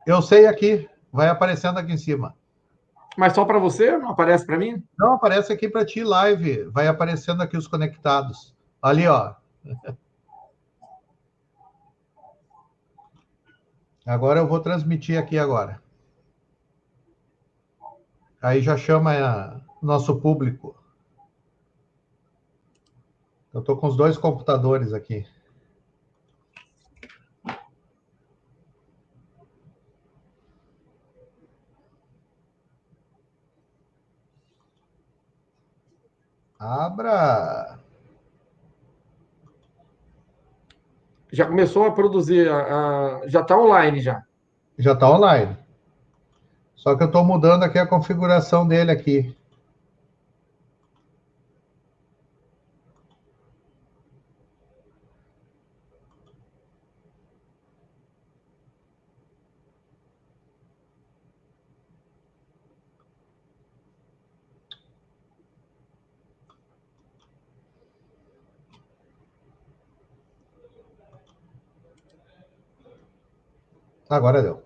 Eu sei aqui, vai aparecendo aqui em cima. Mas só para você? Não aparece para mim? Não, aparece aqui para ti, live. Vai aparecendo aqui os conectados. Ali, ó. Agora eu vou transmitir aqui agora. Aí já chama nosso público. Eu estou com os dois computadores aqui. Abra! Já começou a produzir, já está online já. Já está online. Só que eu estou mudando aqui a configuração dele aqui. Agora deu.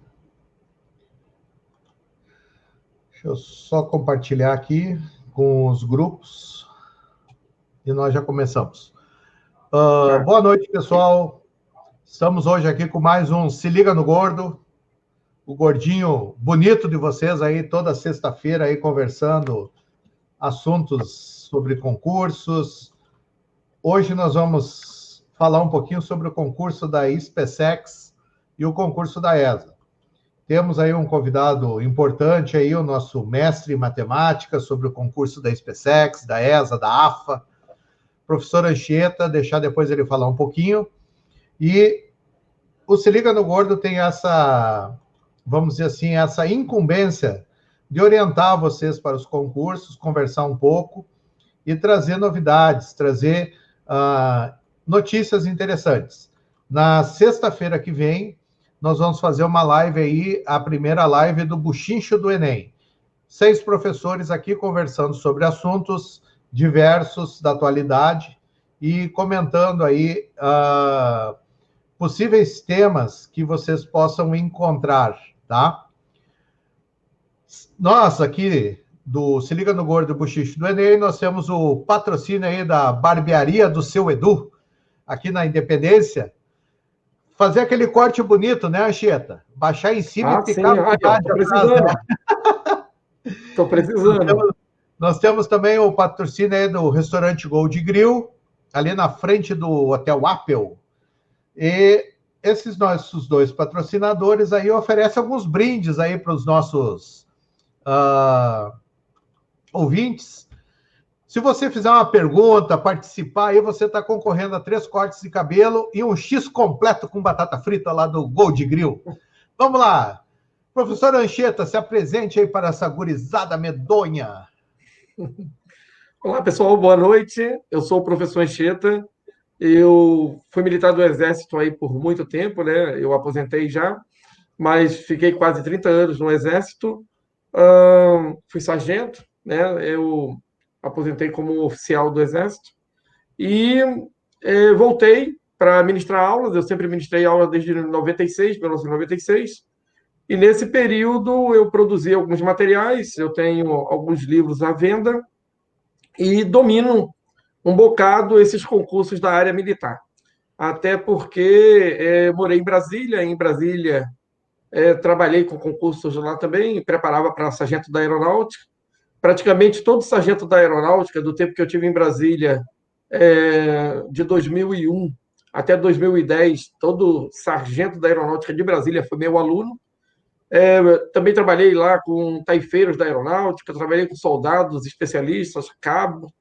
Deixa eu só compartilhar aqui com os grupos e nós já começamos. Boa noite, pessoal. Estamos hoje aqui com mais um Se Liga no Gordo, o gordinho bonito de vocês aí, toda sexta-feira aí conversando assuntos sobre concursos. Hoje nós vamos falar um pouquinho sobre o concurso da SpaceX e o concurso da ESA. Temos aí um convidado importante aí, o nosso mestre em matemática sobre o concurso da SpaceX, da ESA, da AFA, professor Anchieta, deixar depois ele falar um pouquinho. E o Se Liga no Gordo tem essa, vamos dizer assim, essa incumbência de orientar vocês para os concursos, conversar um pouco e trazer novidades, trazer notícias interessantes. Na sexta-feira que vem, nós vamos fazer uma live aí, a primeira live do Buchincho do Enem. 6 professores aqui conversando sobre assuntos diversos da atualidade e comentando aí possíveis temas que vocês possam encontrar, tá? Nós aqui do Se Liga no Gordo e Buchincho do Enem, nós temos o patrocínio aí da barbearia do seu Edu, aqui na Independência. Fazer aquele corte bonito, né, Anchieta? Baixar em cima e picar sim. Estou precisando. Estou precisando. Nós temos também o patrocínio aí do restaurante Gold Grill, ali na frente do Hotel Apple. E esses nossos 2 patrocinadores aí oferecem alguns brindes aí para os nossos ouvintes. Se você fizer uma pergunta, participar, aí você está concorrendo a 3 cortes de cabelo e um X completo com batata frita lá do Gold Grill. Vamos lá. Professor Anchieta, se apresente aí para essa gurizada medonha. Olá, pessoal, boa noite. Eu sou o professor Anchieta. Eu fui militar do Exército aí por muito tempo, né? Eu aposentei já, mas fiquei quase 30 anos no Exército. Fui sargento, né? Eu aposentei como oficial do Exército e voltei para ministrar aulas. Eu sempre ministrei aula desde 1996. E nesse período eu produzi alguns materiais, eu tenho alguns livros à venda e domino um bocado esses concursos da área militar. Até porque morei em Brasília trabalhei com concursos lá também, preparava para sargento da aeronáutica. Praticamente todo sargento da aeronáutica, do tempo que eu tive em Brasília, de 2001 até 2010, todo sargento da aeronáutica de Brasília foi meu aluno. Também trabalhei lá com taifeiros da aeronáutica, trabalhei com soldados, especialistas, cabo,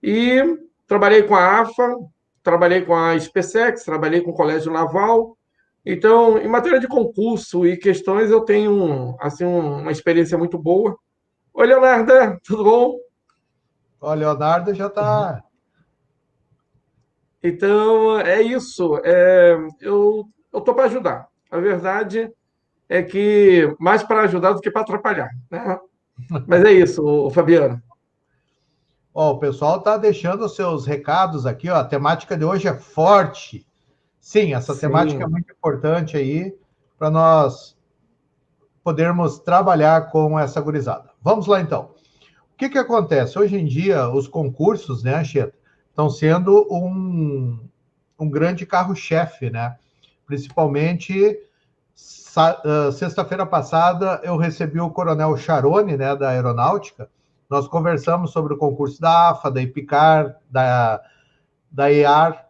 e trabalhei com a AFA, trabalhei com a SpaceX, trabalhei com o Colégio Naval. Então, em matéria de concurso e questões, eu tenho assim, uma experiência muito boa. Oi, Leonardo, tudo bom? O Leonardo já está... Então, é isso. Eu estou para ajudar. A verdade é que mais para ajudar do que para atrapalhar, né? Mas é isso, Fabiano. O pessoal está deixando os seus recados aqui, ó. A temática de hoje é forte. Sim, essa temática é muito importante aí para nós podermos trabalhar com essa gurizada. Vamos lá, então. O que acontece? Hoje em dia, os concursos, né, Anchieta, estão sendo um grande carro-chefe, né? Principalmente, sexta-feira passada, eu recebi o Coronel Charoni, né, da Aeronáutica. Nós conversamos sobre o concurso da AFA, da IPICAR, da EAR,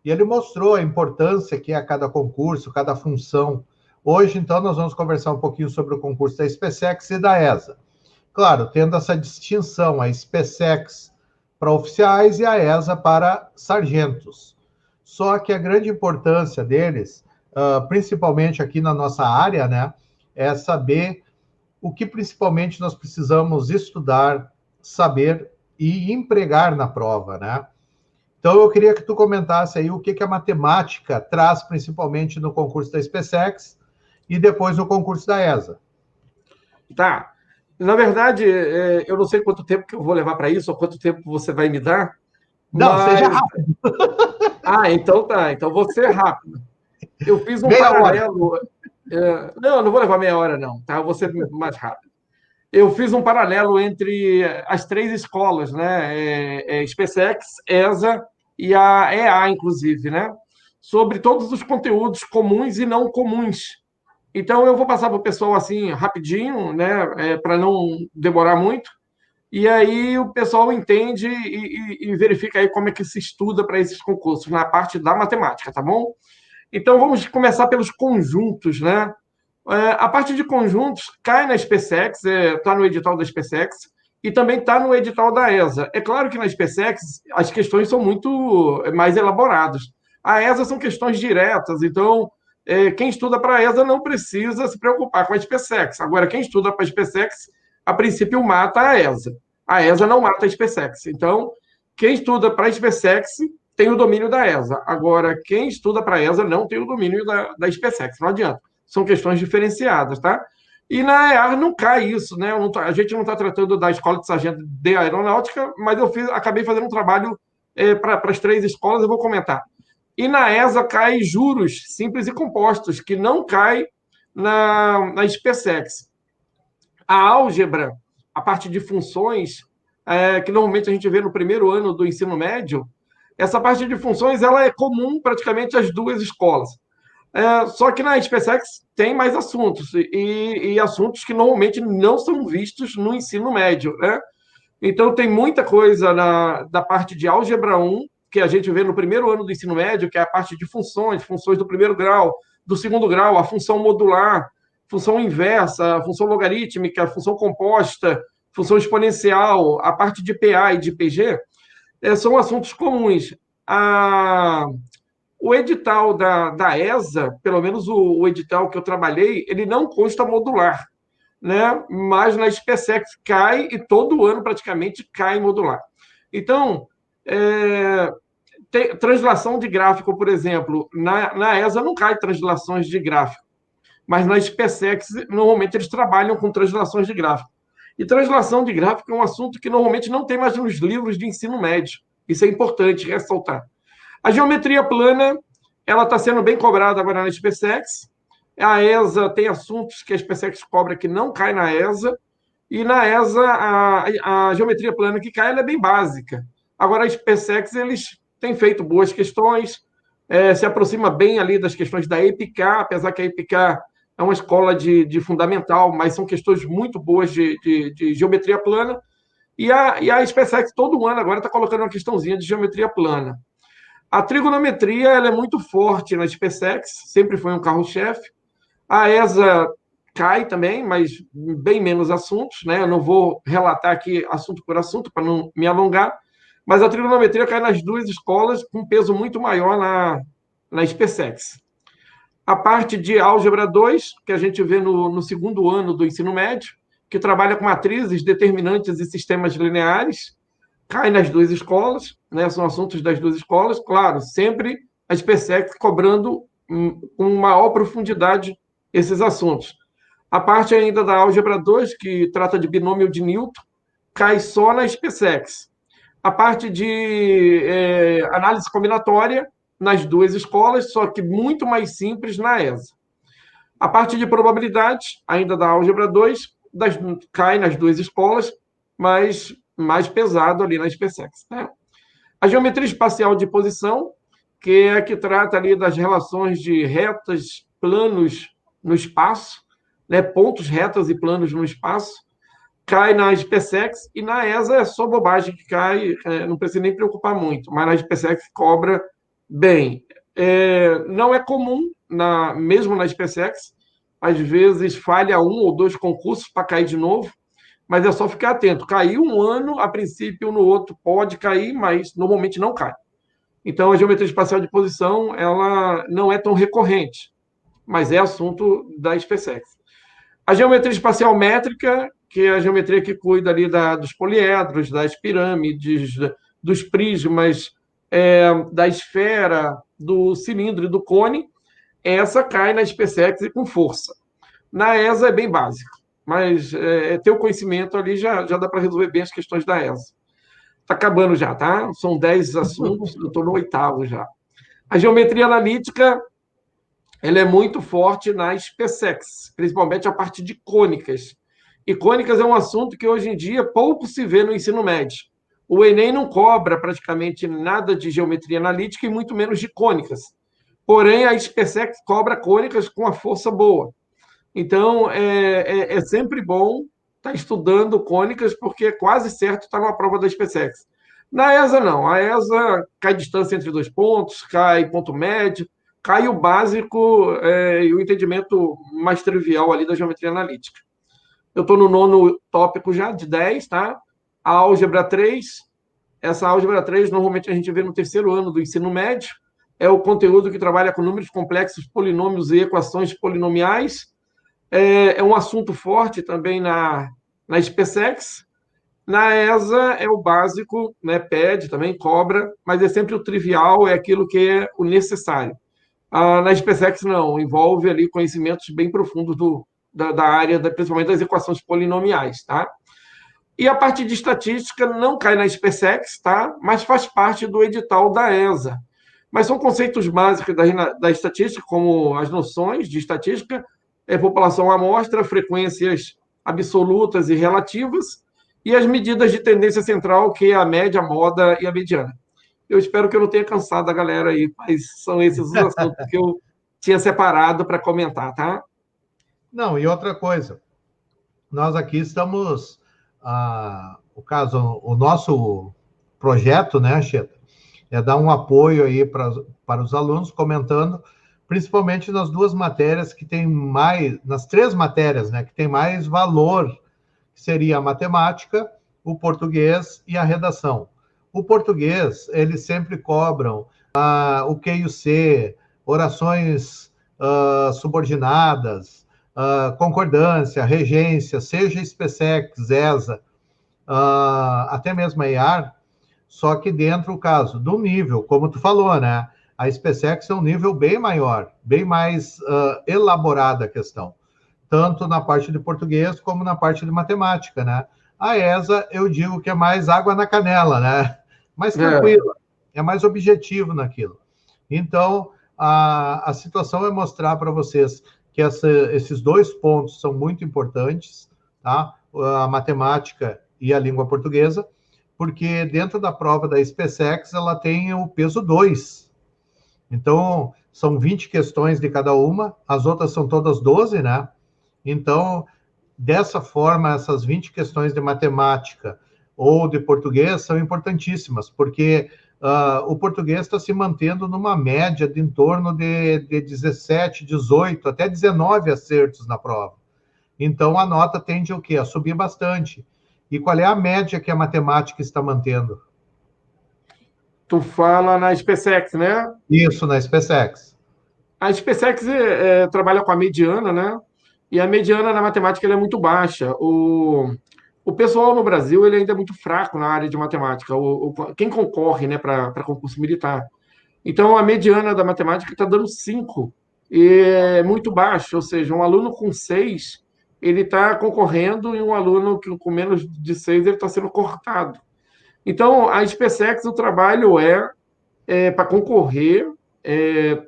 e ele mostrou a importância que é cada concurso, cada função. Hoje, então, nós vamos conversar um pouquinho sobre o concurso da SpaceX e da ESA. Claro, tendo essa distinção, a SpaceX para oficiais e a ESA para sargentos. Só que a grande importância deles, principalmente aqui na nossa área, né, é saber o que principalmente nós precisamos estudar, saber e empregar na prova, né? Então, eu queria que tu comentasse aí o que a matemática traz principalmente no concurso da SpaceX e depois no concurso da ESA. Tá. Na verdade, eu não sei quanto tempo que eu vou levar para isso, ou quanto tempo você vai me dar. Não, seja rápido. Então tá. Então vou ser rápido. Eu fiz um meia paralelo. Não, não vou levar meia hora, não. Tá? Eu vou ser mais rápido. Eu fiz um paralelo entre as três escolas, né? SpaceX, ESA e a EA, inclusive, né? Sobre todos os conteúdos comuns e não comuns. Então, eu vou passar para o pessoal assim, rapidinho, né? Para não demorar muito. E aí o pessoal entende e verifica aí como é que se estuda para esses concursos, na parte da matemática, tá bom? Então, vamos começar pelos conjuntos, né? A parte de conjuntos cai na SpaceX, está no edital da SpaceX, e também está no edital da ESA. É claro que na SpaceX as questões são muito mais elaboradas. A ESA são questões diretas, então quem estuda para a ESA não precisa se preocupar com a SpaceX. Agora, quem estuda para a SpaceX, a princípio mata a ESA. A ESA não mata a SpaceX. Então, quem estuda para a SpaceX tem o domínio da ESA. Agora, quem estuda para a ESA não tem o domínio da SpaceX. Não adianta. São questões diferenciadas, tá? E na EAR não cai isso, né? A gente não está tratando da escola de sargento de aeronáutica, mas eu acabei fazendo um trabalho para as três escolas, eu vou comentar. E na ESA cai juros simples e compostos, que não cai na SpaceX. A álgebra, a parte de funções, que normalmente a gente vê no primeiro ano do ensino médio, essa parte de funções ela é comum praticamente às duas escolas. Só que na SpaceX tem mais assuntos, e assuntos que normalmente não são vistos no ensino médio, né? Então, tem muita coisa da parte de álgebra 1, que a gente vê no primeiro ano do ensino médio, que é a parte de funções do primeiro grau, do segundo grau, a função modular, função inversa, função logarítmica, função composta, função exponencial, a parte de PA e de PG, são assuntos comuns. O edital da ESA, pelo menos o edital que eu trabalhei, ele não consta modular, né? Mas na SpaceX cai e todo ano praticamente cai modular. Então, translação de gráfico, por exemplo, na ESA não cai translações de gráfico, mas na SpaceX normalmente eles trabalham com translações de gráfico. E translação de gráfico é um assunto que normalmente não tem mais nos livros de ensino médio. Isso é importante ressaltar. A geometria plana, ela está sendo bem cobrada agora na SpaceX. A ESA tem assuntos que a SpaceX cobra que não cai na ESA. E na ESA, a geometria plana que cai ela é bem básica. Agora, a SpaceX, eles têm feito boas questões, se aproxima bem ali das questões da EPICAR, apesar que a EPICAR é uma escola de fundamental, mas são questões muito boas de geometria plana. E a SpaceX, todo ano, agora está colocando uma questãozinha de geometria plana. A trigonometria ela é muito forte na SpaceX, sempre foi um carro-chefe. A ESA cai também, mas bem menos assuntos, né? Eu não vou relatar aqui assunto por assunto, para não me alongar, mas a trigonometria cai nas duas escolas com peso muito maior na SpaceX. A parte de álgebra 2, que a gente vê no segundo ano do ensino médio, que trabalha com matrizes, determinantes e sistemas lineares, cai nas duas escolas, né? São assuntos das duas escolas, claro, sempre a SpaceX cobrando com maior profundidade esses assuntos. A parte ainda da álgebra 2, que trata de binômio de Newton, cai só na SpaceX. A parte de análise combinatória, nas duas escolas, só que muito mais simples na ESA. A parte de probabilidade, ainda da álgebra 2, cai nas duas escolas, mas mais pesado ali na SpaceX, né? A geometria espacial de posição, que é a que trata ali das relações de retas, planos no espaço, né? Pontos, retas e planos no espaço, cai na SpaceX, e na ESA é só bobagem que cai, não precisa nem preocupar muito, mas na SpaceX cobra bem. Não é comum, mesmo na SpaceX, às vezes falha um ou dois concursos para cair de novo, mas é só ficar atento. Caiu um ano, a princípio, no outro pode cair, mas normalmente não cai. Então, a geometria espacial de posição ela não é tão recorrente, mas é assunto da SpaceX. A geometria espacial métrica, que é a geometria que cuida ali dos poliedros, das pirâmides, dos prismas, da esfera, do cilindro e do cone, essa cai na SpaceX e com força. Na ESA é bem básico, mas ter o conhecimento ali já dá para resolver bem as questões da ESA. Está acabando já, tá? São 10 assuntos, eu estou no 8º já. A geometria analítica ela é muito forte na SpaceX, principalmente a parte de cônicas. E cônicas é um assunto que hoje em dia pouco se vê no ensino médio. O Enem não cobra praticamente nada de geometria analítica e muito menos de cônicas. Porém, a SpaceX cobra cônicas com a força boa. Então, é sempre bom estar estudando cônicas, porque é quase certo estar numa prova da SpaceX. Na ESA, não. A ESA cai distância entre dois pontos, cai ponto médio, cai o básico e o entendimento mais trivial ali da geometria analítica. Eu estou no 9º tópico já, de 10, tá? A álgebra 3. Essa álgebra 3, normalmente a gente vê no 3º ano do ensino médio. É o conteúdo que trabalha com números complexos, polinômios e equações polinomiais. É um assunto forte também na SpaceX. Na ESA é o básico, né? Pede também, cobra, mas é sempre o trivial, é aquilo que é o necessário. Na SpaceX não, envolve ali conhecimentos bem profundos da área, principalmente das equações polinomiais, tá? E a parte de estatística não cai na SpaceX, tá? Mas faz parte do edital da ESA. Mas são conceitos básicos da estatística, como as noções de estatística, população amostra, frequências absolutas e relativas, e as medidas de tendência central, que é a média, a moda e a mediana. Eu espero que eu não tenha cansado a galera aí, mas são esses os assuntos que eu tinha separado para comentar, tá? Não, e outra coisa, nós aqui estamos, o nosso projeto, né, Cheta, é dar um apoio aí para os alunos, comentando, principalmente nas duas matérias que tem mais, nas 3 matérias, né, que tem mais valor, que seria a matemática, o português e a redação. O português, eles sempre cobram o Q e o C, orações subordinadas, concordância, regência, seja SpaceX, ESA, até mesmo a IAR, só que dentro do caso do nível, como tu falou, né? A SpaceX é um nível bem maior, bem mais elaborada a questão, tanto na parte de português como na parte de matemática, né? A ESA, eu digo que é mais água na canela, né? Mais tranquila, é mais objetivo naquilo. Então, a situação é mostrar para vocês que esses 2 pontos são muito importantes, tá? A matemática e a língua portuguesa, porque dentro da prova da SpaceX ela tem o peso 2. Então, são 20 questões de cada uma, as outras são todas 12, né? Então, dessa forma, essas 20 questões de matemática ou de português são importantíssimas, porque o português está se mantendo numa média de em torno de 17, 18, até 19 acertos na prova. Então, a nota tende o quê? A subir bastante. E qual é a média que a matemática está mantendo? Tu fala na SpaceX, né? Isso, na SpaceX. A SpaceX trabalha com a mediana, né? E a mediana na matemática ela é muito baixa. O pessoal no Brasil ele ainda é muito fraco na área de matemática. Quem concorre, né, para concurso militar. Então, a mediana da matemática está dando 5. E é muito baixo. Ou seja, um aluno com 6, ele está concorrendo, e um aluno com menos de 6, ele está sendo cortado. Então, a SpaceX, o trabalho para concorrer,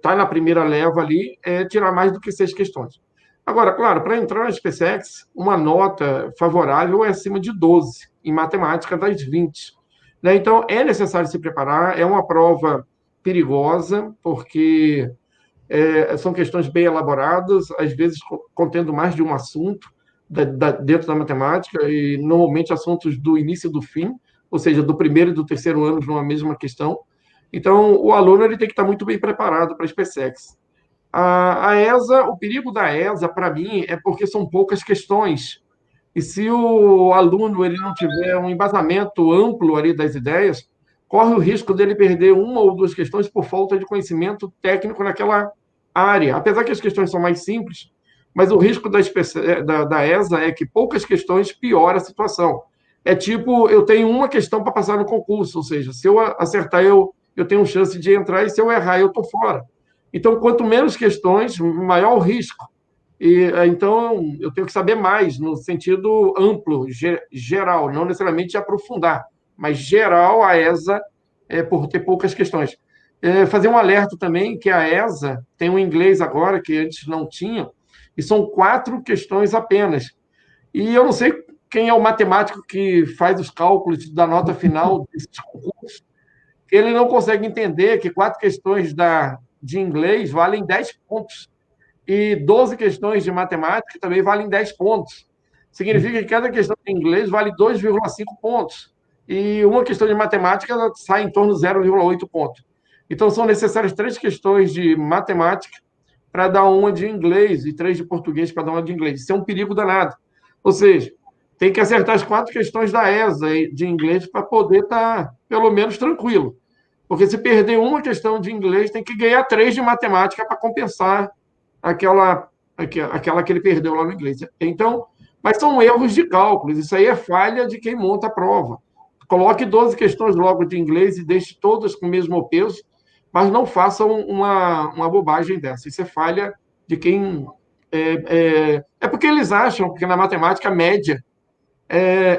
tá na primeira leva ali, tirar mais do que 6 questões. Agora, claro, para entrar na SpaceX, uma nota favorável é acima de 12 em matemática das 20. Né? Então, é necessário se preparar, é uma prova perigosa, porque são questões bem elaboradas, às vezes contendo mais de um assunto dentro da matemática, e normalmente assuntos do início e do fim, ou seja, do primeiro e do terceiro ano numa mesma questão. Então, o aluno ele tem que estar muito bem preparado para a SpaceX. A ESA, o perigo da ESA, para mim, é porque são poucas questões. E se o aluno ele não tiver um embasamento amplo ali das ideias, corre o risco dele perder uma ou duas questões por falta de conhecimento técnico naquela área. Apesar que as questões são mais simples, mas o risco da ESA é que poucas questões piora a situação. É tipo, eu tenho uma questão para passar no concurso, ou seja, se eu acertar, eu tenho chance de entrar, e se eu errar, eu estou fora. Então, quanto menos questões, maior o risco. Então, eu tenho que saber mais, no sentido amplo, geral, não necessariamente aprofundar, mas geral, a ESA, por ter poucas questões. Fazer um alerta também que a ESA tem um inglês agora, que antes não tinha, e são 4 questões apenas. E eu não sei quem é o matemático que faz os cálculos da nota final desses concursos, ele não consegue entender que 4 questões de inglês valem 10 pontos e 12 questões de matemática também valem 10 pontos. Significa que cada questão de inglês vale 2,5 pontos. E uma questão de matemática sai em torno de 0,8 pontos. Então, são necessárias 3 questões de matemática para dar uma de inglês e 3 de português para dar uma de inglês. Isso é um perigo danado. Ou seja, tem que acertar as 4 questões da ESA de inglês para poder estar, pelo menos, tranquilo. Porque se perder uma questão de inglês, tem que ganhar 3 de matemática para compensar aquela que ele perdeu lá no inglês. Então, mas são erros de cálculos, isso aí é falha de quem monta a prova. Coloque 12 questões logo de inglês e deixe todas com o mesmo peso, mas não faça uma bobagem dessa. Isso é falha de quem. É porque eles acham que na matemática média.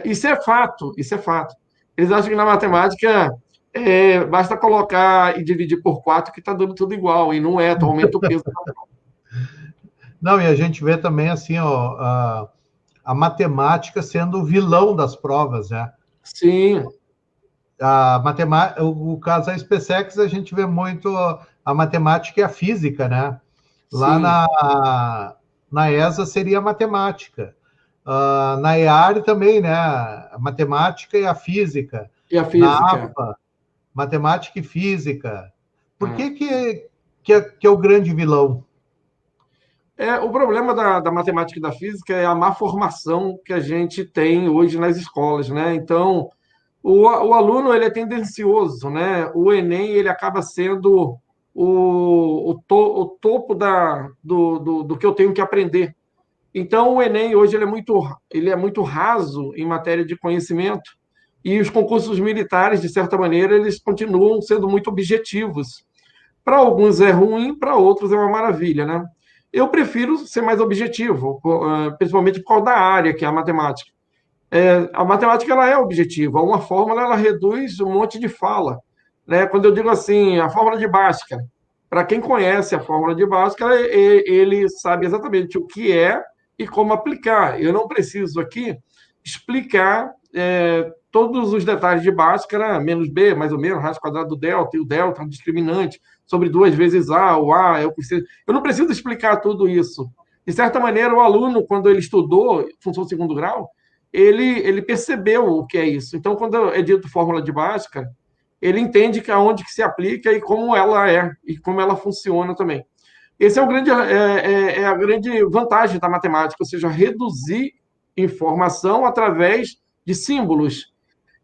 Isso é fato, isso é fato. Eles acham que na matemática basta colocar e dividir por 4 que está dando tudo igual, e não é, tu aumenta o peso. Não, e a gente vê também assim, ó, a matemática sendo o vilão das provas, né? Sim. A matemática, o caso da SpaceX, a gente vê muito a matemática e a física, né? Lá Sim. na ESA seria a matemática. Na EAR também, né? A matemática e a física. E a Na física? APA, matemática e física. Por que é o grande vilão? O problema da matemática e da física é a má formação que a gente tem hoje nas escolas, né? Então, o aluno ele é tendencioso, né? O Enem ele acaba sendo o topo do que eu tenho que aprender. Então, o Enem hoje ele é muito raso em matéria de conhecimento, e os concursos militares, de certa maneira, eles continuam sendo muito objetivos. Para alguns é ruim, para outros é uma maravilha, né? Eu prefiro ser mais objetivo, principalmente por causa da área, que é a matemática. A matemática ela é objetiva, uma fórmula ela reduz um monte de fala. Né? Quando eu digo assim, a fórmula de Bhaskara, para quem conhece a fórmula de Bhaskara, ele sabe exatamente o que é e como aplicar. Eu não preciso aqui explicar todos os detalhes de Bhaskara, menos B, mais ou menos, raiz quadrada do delta, e o delta é um discriminante sobre 2 vezes A, o A é o preciso. Eu não preciso explicar tudo isso. De certa maneira, o aluno, quando ele estudou função de segundo grau, ele percebeu o que é isso. Então, quando é dito fórmula de Bhaskara, ele entende que aonde que se aplica e como ela é, e como ela funciona também. Esse é a grande vantagem da matemática, ou seja, reduzir informação através de símbolos.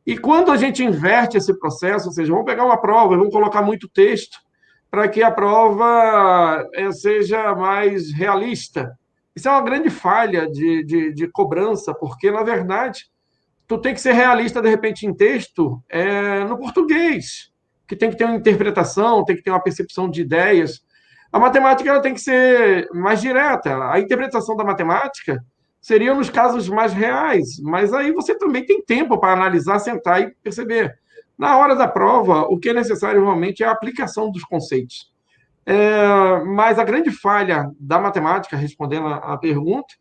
E quando a gente inverte esse processo, ou seja, vamos pegar uma prova e vamos colocar muito texto para que a prova seja mais realista. Isso é uma grande falha de cobrança, porque, na verdade, tu tem que ser realista, de repente, em texto, no português, que tem que ter uma interpretação, tem que ter uma percepção de ideias. A matemática ela tem que ser mais direta. A interpretação da matemática seria nos casos mais reais, mas aí você também tem tempo para analisar, sentar e perceber. Na hora da prova, o que é necessário realmente é a aplicação dos conceitos. Mas a grande falha da matemática, respondendo a pergunta,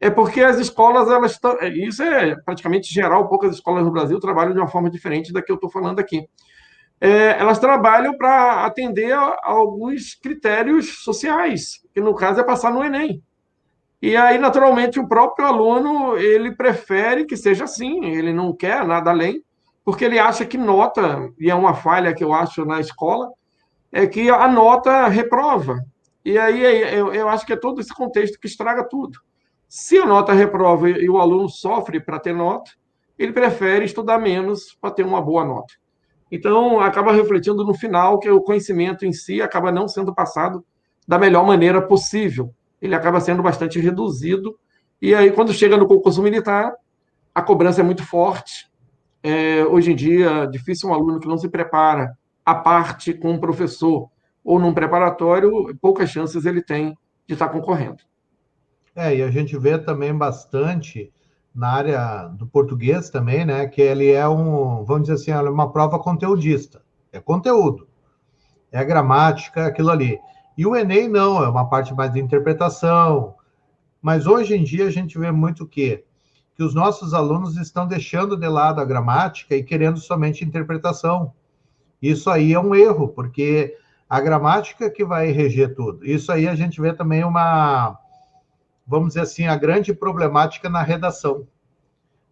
é porque as escolas, elas estão. Isso é praticamente geral, poucas escolas no Brasil trabalham de uma forma diferente da que eu estou falando aqui. Elas trabalham para atender a alguns critérios sociais, que no caso é passar no Enem. E aí, naturalmente, o próprio aluno, ele prefere que seja assim, ele não quer nada além, porque ele acha que nota, e é uma falha que eu acho na escola, é que a nota reprova. E aí eu acho que é todo esse contexto que estraga tudo. Se a nota reprova e o aluno sofre para ter nota, ele prefere estudar menos para ter uma boa nota. Então, acaba refletindo no final que o conhecimento em si acaba não sendo passado da melhor maneira possível. Ele acaba sendo bastante reduzido. E aí, quando chega no concurso militar, a cobrança é muito forte. Hoje em dia, difícil um aluno que não se prepara à parte com um professor ou num preparatório, poucas chances ele tem de estar concorrendo. E a gente vê também bastante na área do português também, né? Que ele é vamos dizer assim, uma prova conteudista. É conteúdo, é gramática, aquilo ali. E o Enem não, é uma parte mais de interpretação. Mas hoje em dia a gente vê muito que os nossos alunos estão deixando de lado a gramática e querendo somente interpretação. Isso aí é um erro, porque a gramática que vai reger tudo. Isso aí a gente vê também vamos dizer assim, a grande problemática na redação.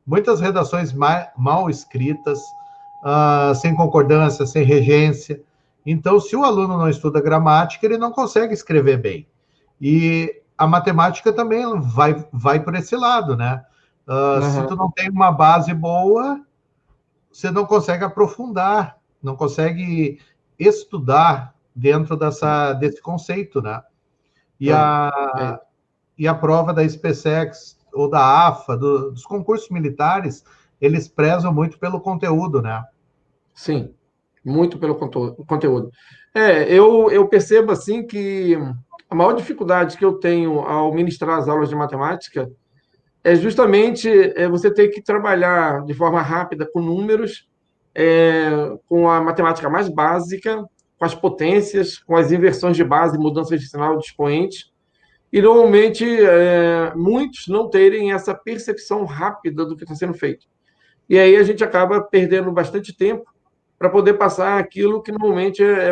Muitas redações mal escritas, sem concordância, sem regência. Então, se o aluno não estuda gramática, ele não consegue escrever bem. E a matemática também vai por esse lado, né? Se tu não tem uma base boa, você não consegue aprofundar, não consegue estudar dentro desse conceito, né? E a prova da SpaceX ou da AFA, dos concursos militares, eles prezam muito pelo conteúdo, né? Sim, muito pelo conteúdo. Eu percebo assim que a maior dificuldade que eu tenho ao ministrar as aulas de matemática é justamente você ter que trabalhar de forma rápida com números, com a matemática mais básica, com as potências, com as inversões de base, mudanças de sinal de expoente, e normalmente muitos não terem essa percepção rápida do que está sendo feito. E aí a gente acaba perdendo bastante tempo para poder passar aquilo que normalmente é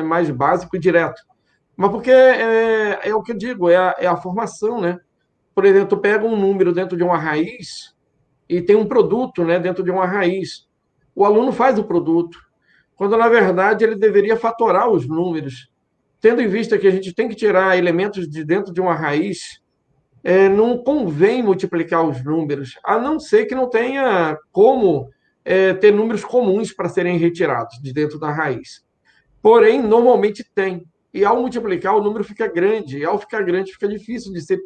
mais básico e direto. Mas porque é o que eu digo, é a formação, né? Por exemplo, tu pega um número dentro de uma raiz e tem um produto, né, dentro de uma raiz. O aluno faz o produto, quando na verdade ele deveria fatorar os números. Tendo em vista que a gente tem que tirar elementos de dentro de uma raiz, não convém multiplicar os números, a não ser que não tenha como ter números comuns para serem retirados de dentro da raiz. Porém, normalmente tem. E ao multiplicar, o número fica grande. E ao ficar grande, fica difícil de ser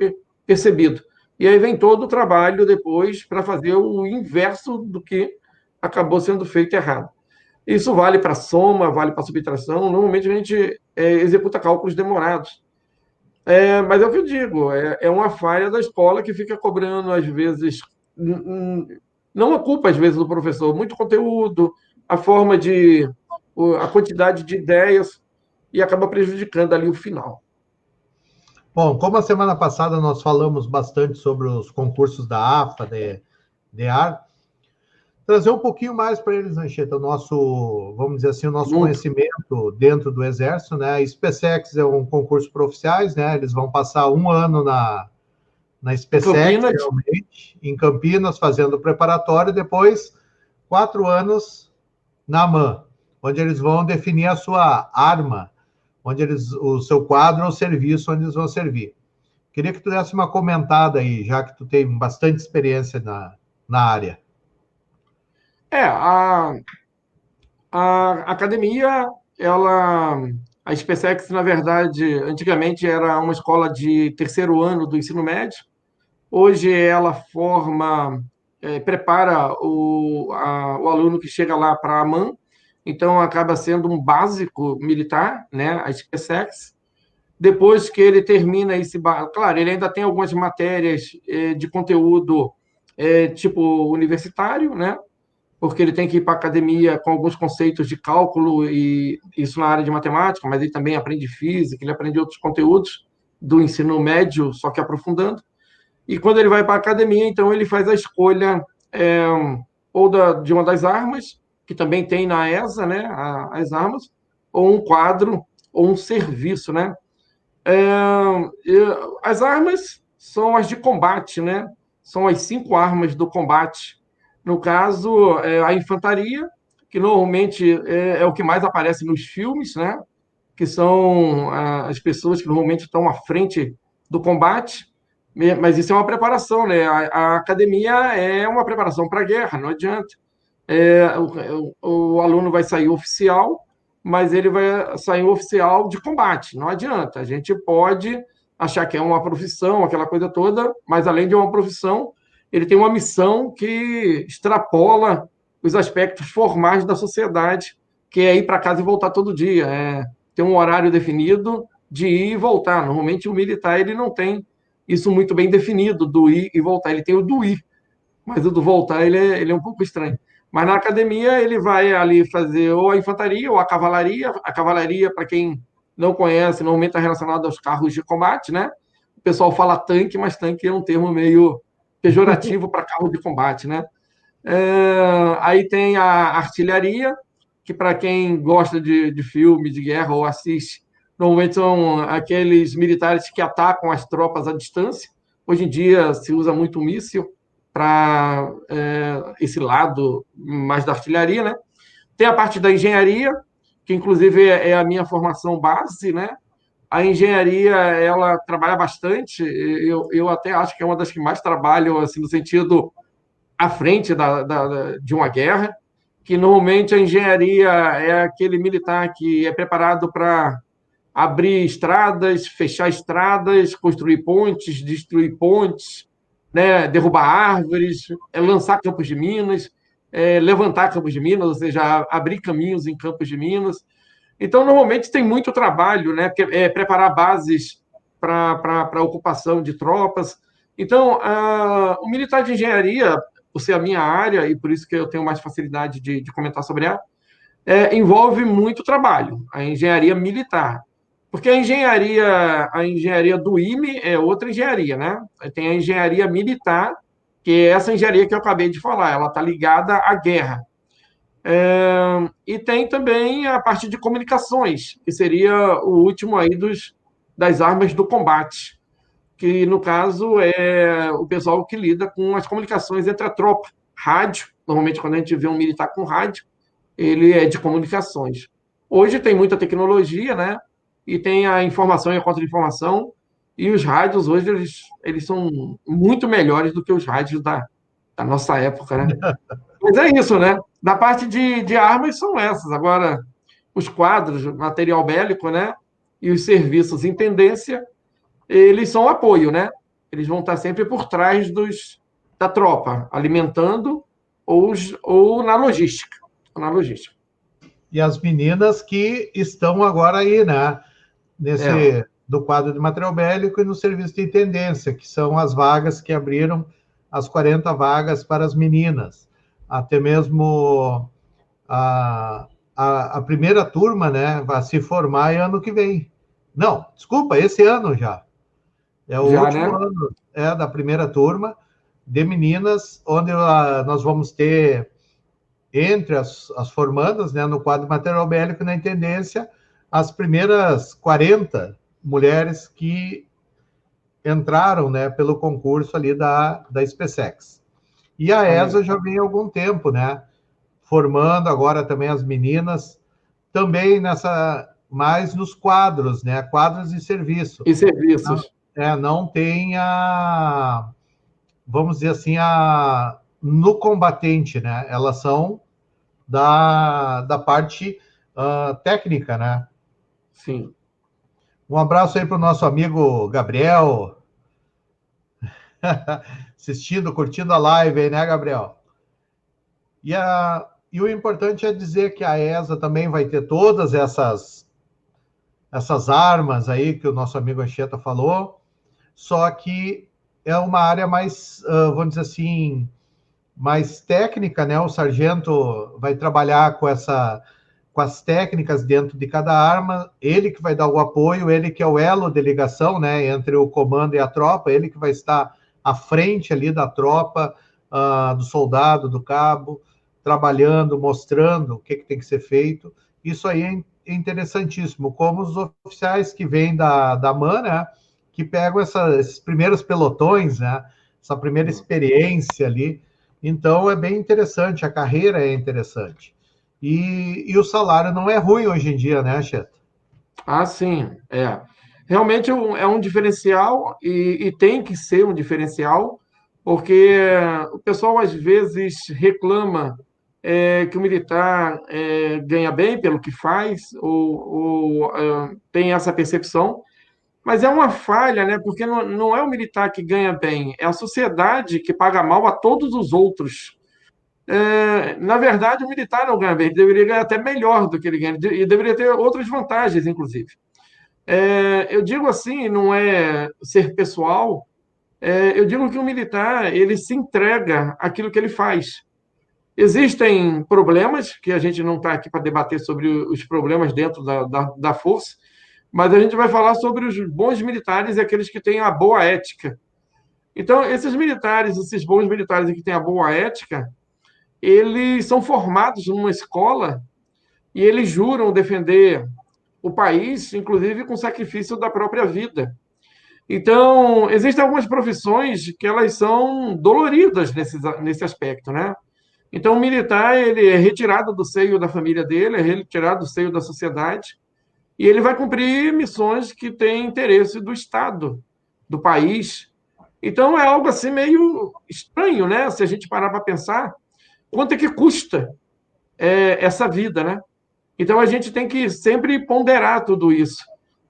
percebido. E aí vem todo o trabalho depois para fazer o inverso do que acabou sendo feito errado. Isso vale para soma, vale para subtração. Normalmente a gente executa cálculos demorados. Mas é o que eu digo, é uma falha da escola que fica cobrando, às vezes, não a culpa, às vezes, do professor, muito conteúdo, a forma a quantidade de ideias, e acaba prejudicando ali o final. Bom, como a semana passada nós falamos bastante sobre os concursos da AFA, de AR, trazer um pouquinho mais para eles, Anchieta, vamos dizer assim, o nosso conhecimento dentro do Exército, né? A SpaceX é um concurso para oficiais, né? Eles vão passar um ano na SpaceX, realmente, em Campinas, fazendo o preparatório, depois 4 anos na AMAN, onde eles vão definir a sua arma, o seu quadro ou serviço onde eles vão servir. Queria que tu desse uma comentada aí, já que tu tem bastante experiência na área. A academia, a SpaceX, na verdade, antigamente era uma escola de terceiro ano do ensino médio. Hoje ela prepara o aluno que chega lá para a AMAN, então acaba sendo um básico militar, né, a SpaceX. Depois que ele termina claro, ele ainda tem algumas matérias de conteúdo tipo universitário, né? porque ele tem que ir para a academia com alguns conceitos de cálculo, e isso na área de matemática, mas ele também aprende física, ele aprende outros conteúdos do ensino médio, só que aprofundando. E quando ele vai para a academia, então ele faz a escolha ou de uma das armas, que também tem na ESA, né, as armas, ou um quadro, ou um serviço, né? As armas são as de combate, né? São as 5 armas do combate. No caso, a infantaria, que normalmente é o que mais aparece nos filmes, né? Que são as pessoas que normalmente estão à frente do combate, mas isso é uma preparação, né? A academia é uma preparação para a guerra, não adianta. O aluno vai sair oficial, mas ele vai sair oficial de combate, não adianta. A gente pode achar que é uma profissão, aquela coisa toda, mas além de uma profissão, ele tem uma missão que extrapola os aspectos formais da sociedade, que é ir para casa e voltar todo dia, ter um horário definido de ir e voltar. Normalmente o militar ele não tem isso muito bem definido, do ir e voltar. Ele tem o do ir, mas o do voltar ele é um pouco estranho. Mas na academia ele vai ali fazer ou a infantaria ou a cavalaria. A cavalaria, para quem não conhece, normalmente está relacionado aos carros de combate, né? O pessoal fala tanque, mas tanque é um termo meio pejorativo para carro de combate, né? Aí tem a artilharia, que para quem gosta de filme de guerra ou assiste, normalmente são aqueles militares que atacam as tropas à distância. Hoje em dia se usa muito míssil para esse lado mais da artilharia, né? Tem a parte da engenharia, que inclusive é a minha formação base, né? A engenharia, ela trabalha bastante, eu até acho que é uma das que mais trabalham, assim, no sentido à frente de uma guerra, que normalmente a engenharia é aquele militar que é preparado para abrir estradas, fechar estradas, construir pontes, destruir pontes, né, derrubar árvores, lançar campos de minas, levantar campos de minas, ou seja, abrir caminhos em campos de minas. Então, normalmente tem muito trabalho, né, preparar bases para a ocupação de tropas. Então, o militar de engenharia, por ser a minha área, e por isso que eu tenho mais facilidade de comentar sobre ela, envolve muito trabalho, a engenharia militar. Porque a engenharia do IME é outra engenharia, né? Tem a engenharia militar, que é essa engenharia que eu acabei de falar, ela está ligada à guerra. E tem também a parte de comunicações, que seria o último aí das armas do combate, que no caso é o pessoal que lida com as comunicações entre a tropa. Rádio, normalmente quando a gente vê um militar com rádio, ele é de comunicações. Hoje tem muita tecnologia, né? E tem a informação e a contra-informação, e os rádios hoje eles são muito melhores do que os rádios da nossa época, né? Mas é isso, né? Da parte de armas são essas. Agora, os quadros, material bélico, né? E os serviços em tendência, eles são apoio, né? Eles vão estar sempre por trás da tropa, alimentando ou na logística. Na logística. E as meninas que estão agora aí, né? Do quadro de material bélico e no serviço de intendência, que são as vagas que abriram, as 40 vagas para as meninas. Até mesmo a primeira turma, né, vai se formar ano que vem. Não, desculpa, esse ano já. É o último ano da primeira turma de meninas, onde nós vamos ter, entre as formandas, né, no quadro de material bélico na intendência, as primeiras 40 mulheres que entraram, né, pelo concurso ali da SpaceX. E a ESA já vem há algum tempo, né, formando agora também as meninas, também mais nos quadros, né, quadros e serviço. E serviços. Não tem vamos dizer assim, no combatente, né, elas são da parte técnica, né? Sim. Um abraço aí para o nosso amigo Gabriel, assistindo, curtindo a live aí, né, Gabriel? E o importante é dizer que a ESA também vai ter todas essas armas aí que o nosso amigo Anchieta falou, só que é uma área mais, vamos dizer assim, mais técnica, né? O sargento vai trabalhar com as técnicas dentro de cada arma, ele que vai dar o apoio, ele que é o elo de ligação, né, entre o comando e a tropa, ele que vai estar à frente ali da tropa, do soldado, do cabo, trabalhando, mostrando o que tem que ser feito. Isso aí é interessantíssimo, como os oficiais que vêm da MAN, né, que pegam esses primeiros pelotões, né, essa primeira experiência ali. Então, é bem interessante, a carreira é interessante. E o salário não é ruim hoje em dia, né, Chet? Ah, sim, é. Realmente é um diferencial e tem que ser um diferencial, porque o pessoal às vezes reclama que o militar ganha bem pelo que faz, ou tem essa percepção, mas é uma falha, né? Porque não é o militar que ganha bem, é a sociedade que paga mal a todos os outros. Na verdade, o militar não ganha bem, ele deveria ganhar até melhor do que ele ganha, e deveria ter outras vantagens, inclusive. Eu digo assim, não é ser pessoal, eu digo que o militar, ele se entrega àquilo que ele faz. Existem problemas, que a gente não está aqui para debater sobre os problemas dentro da força, mas a gente vai falar sobre os bons militares e aqueles que têm a boa ética. Então, esses militares, esses bons militares que têm a boa ética, eles são formados numa escola e eles juram defender o país, inclusive com sacrifício da própria vida. Então, existem algumas profissões que elas são doloridas nesse aspecto, né? Então, o militar, ele é retirado do seio da família dele, é retirado do seio da sociedade, e ele vai cumprir missões que têm interesse do Estado, do país. Então, é algo assim meio estranho, né? Se a gente parar para pensar, quanto é que custa essa vida, né? Então, a gente tem que sempre ponderar tudo isso.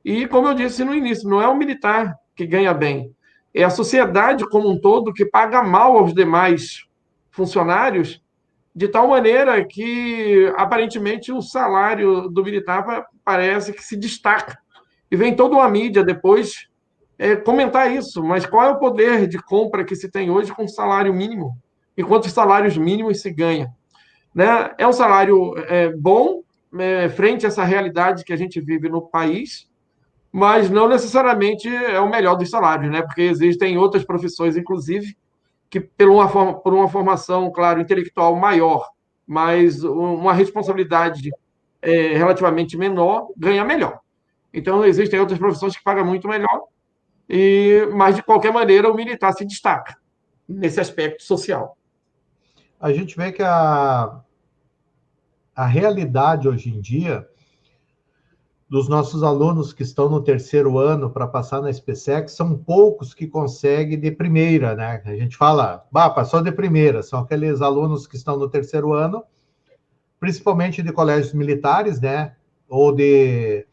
E, como eu disse no início, não é o militar que ganha bem, é a sociedade como um todo que paga mal aos demais funcionários, de tal maneira que, aparentemente, o salário do militar parece que se destaca. E vem toda uma mídia depois comentar isso, mas qual é o poder de compra que se tem hoje com salário mínimo? E quantos salários mínimos se ganha? Né? É um salário bom, frente a essa realidade que a gente vive no país, mas não necessariamente é o melhor dos salários, né? Porque existem outras profissões, inclusive, que por uma formação, claro, intelectual maior, mas uma responsabilidade relativamente menor, ganha melhor. Então, existem outras profissões que pagam muito melhor, mas, de qualquer maneira, o militar se destaca nesse aspecto social. A gente vê que a realidade hoje em dia dos nossos alunos que estão no terceiro ano para passar na SPSEC, são poucos que conseguem de primeira, né? A gente fala, passou de primeira, são aqueles alunos que estão no terceiro ano, principalmente de colégios militares, né? Ou de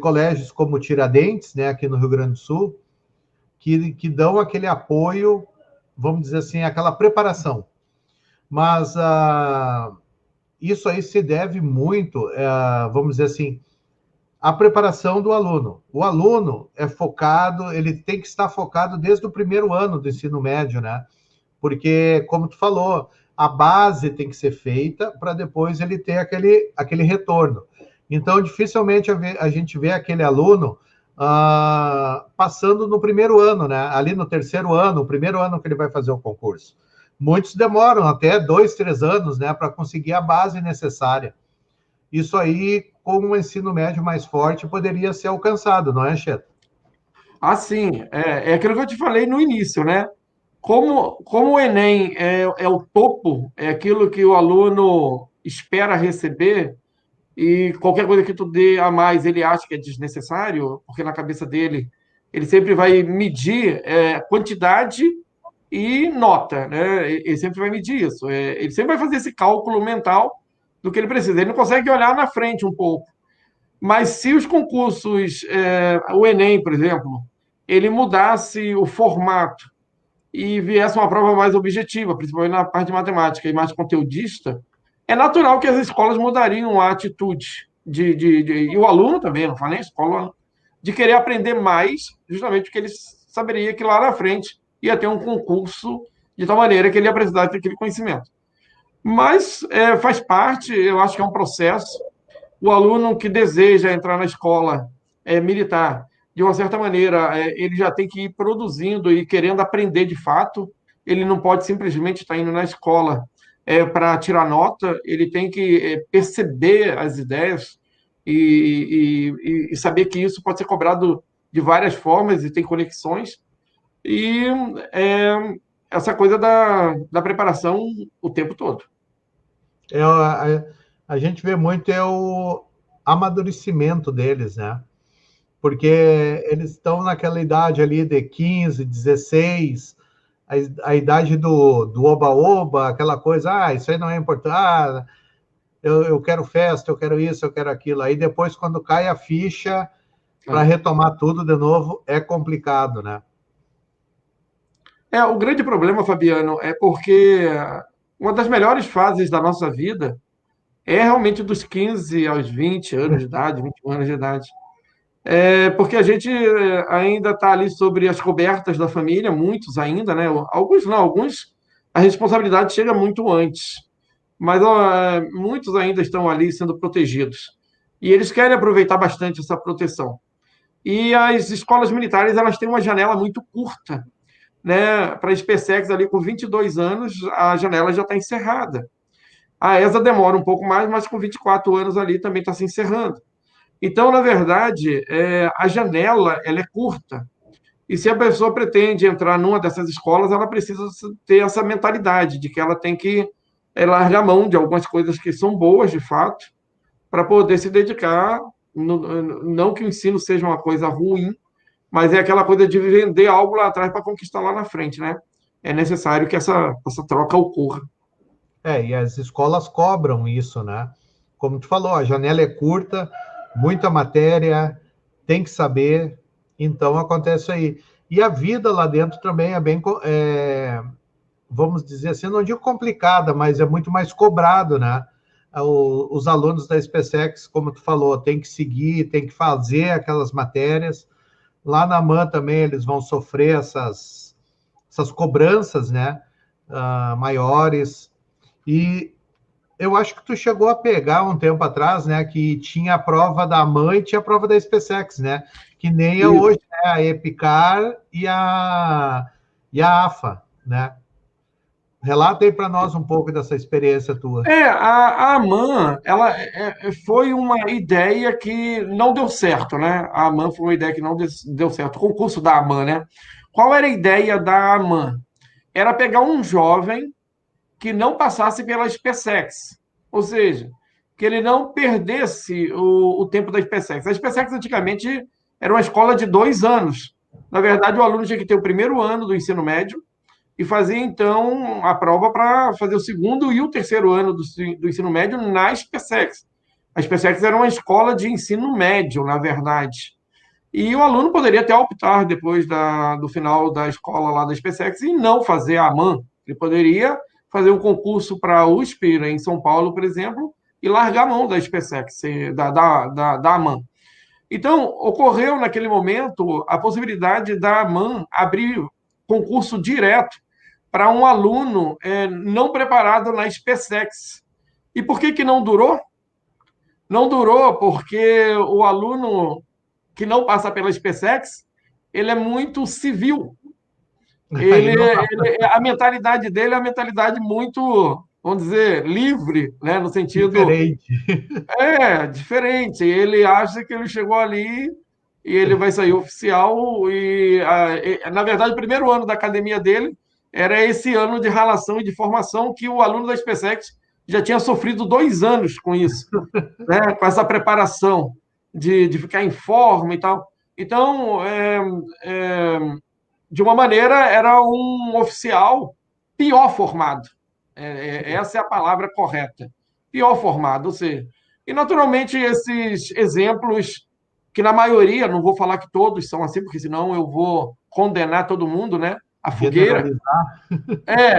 colégios como Tiradentes, né? Aqui no Rio Grande do Sul, que dão aquele apoio, vamos dizer assim, aquela preparação. Mas isso aí se deve muito, vamos dizer assim, a preparação do aluno. O aluno é focado, ele tem que estar focado desde o primeiro ano do ensino médio, né? Porque, como tu falou, a base tem que ser feita para depois ele ter aquele retorno. Então, dificilmente a gente vê aquele aluno passando no primeiro ano, né? Ali no terceiro ano, o primeiro ano que ele vai fazer o concurso. Muitos demoram até 2, 3 anos, né, para conseguir a base necessária. Isso aí, com um ensino médio mais forte, poderia ser alcançado, não é, Cheto? Ah, sim, é aquilo que eu te falei no início, né? Como o Enem é o topo, é aquilo que o aluno espera receber, e qualquer coisa que tu dê a mais, ele acha que é desnecessário, porque na cabeça dele, ele sempre vai medir quantidade e nota, né? Ele sempre vai medir isso. Ele sempre vai fazer esse cálculo mental do que ele precisa. Ele não consegue olhar na frente um pouco. Mas se os concursos, o Enem, por exemplo, ele mudasse o formato e viesse uma prova mais objetiva, principalmente na parte de matemática e mais conteudista, é natural que as escolas mudariam a atitude e o aluno também, não fala nem escola, de querer aprender mais, justamente porque ele saberia que lá na frente ia ter um concurso de tal maneira que ele ia precisar ter aquele conhecimento. Mas faz parte, eu acho que é um processo. O aluno que deseja entrar na escola militar, de uma certa maneira, ele já tem que ir produzindo e querendo aprender de fato. Ele não pode simplesmente estar indo na escola para tirar nota, ele tem que perceber as ideias e saber que isso pode ser cobrado de várias formas e tem conexões. E essa coisa da preparação o tempo todo. A gente vê muito o amadurecimento deles, né? Porque eles estão naquela idade ali de 15, 16, a idade do oba-oba, aquela coisa, isso aí não é importante, eu quero festa, eu quero isso, eu quero aquilo. Aí depois, quando cai a ficha, para retomar tudo de novo, é complicado, né? O grande problema, Fabiano, é porque uma das melhores fases da nossa vida é realmente dos 15 aos 20 anos de idade, 21 anos de idade. Porque a gente ainda está ali sobre as cobertas da família, muitos ainda, né? Alguns não, alguns a responsabilidade chega muito antes, mas muitos ainda estão ali sendo protegidos. E eles querem aproveitar bastante essa proteção. E as escolas militares, elas têm uma janela muito curta, né? Para a SpaceX ali com 22 anos, a janela já está encerrada. A ESA demora um pouco mais, mas com 24 anos ali também está se encerrando. Então, na verdade, a janela ela é curta. E se a pessoa pretende entrar numa dessas escolas, ela precisa ter essa mentalidade de que ela tem que largar mão de algumas coisas que são boas, de fato, para poder se dedicar. Não que o ensino seja uma coisa ruim, mas é aquela coisa de vender algo lá atrás para conquistar lá na frente, né? É necessário que essa troca ocorra. E as escolas cobram isso, né? Como tu falou, a janela é curta, muita matéria, tem que saber, então acontece aí. E a vida lá dentro também é bem, vamos dizer assim, não digo complicada, mas é muito mais cobrado, né? Os alunos da SpaceX, como tu falou, tem que seguir, tem que fazer aquelas matérias. Lá na MAN também eles vão sofrer essas cobranças, né? Maiores. E eu acho que tu chegou a pegar um tempo atrás, né? Que tinha a prova da MAN e tinha a prova da SpaceX, né? Que nem é hoje, né? A EPICAR e a AFA, né? Relata aí para nós um pouco dessa experiência tua. A AMAN, ela foi uma ideia que não deu certo, né? A AMAN foi uma ideia que não deu certo. O concurso da AMAN, né? Qual era a ideia da AMAN? Era pegar um jovem que não passasse pela SpaceX, ou seja, que ele não perdesse o tempo da SpaceX. A SpaceX antigamente era uma escola de 2 anos. Na verdade, o aluno tinha que ter o primeiro ano do ensino médio e fazer, então, a prova para fazer o segundo e o terceiro ano do ensino médio na SpaceX. A SpaceX era uma escola de ensino médio, na verdade. E o aluno poderia até optar, depois do final da escola lá da SpaceX, e não fazer a AMAN. Ele poderia fazer um concurso para a USP, né, em São Paulo, por exemplo, e largar a mão da SpaceX, da AMAN. Então, ocorreu naquele momento a possibilidade da AMAN abrir concurso direto para um aluno não preparado na SpaceX. E por que não durou? Não durou porque o aluno que não passa pela SpaceX, ele é muito civil. A mentalidade dele é uma mentalidade muito, vamos dizer, livre, né? No sentido... Diferente. Diferente. Ele acha que ele chegou ali e ele vai sair oficial na verdade, o primeiro ano da academia dele era esse ano de relação e de formação que o aluno da SpaceX já tinha sofrido 2 anos com isso, né? Com essa preparação de ficar em forma e tal. Então, de uma maneira, era um oficial pior formado. Essa é a palavra correta. Pior formado, ou seja... E, naturalmente, esses exemplos, que na maioria, não vou falar que todos são assim, porque senão eu vou condenar todo mundo, né? A fogueira.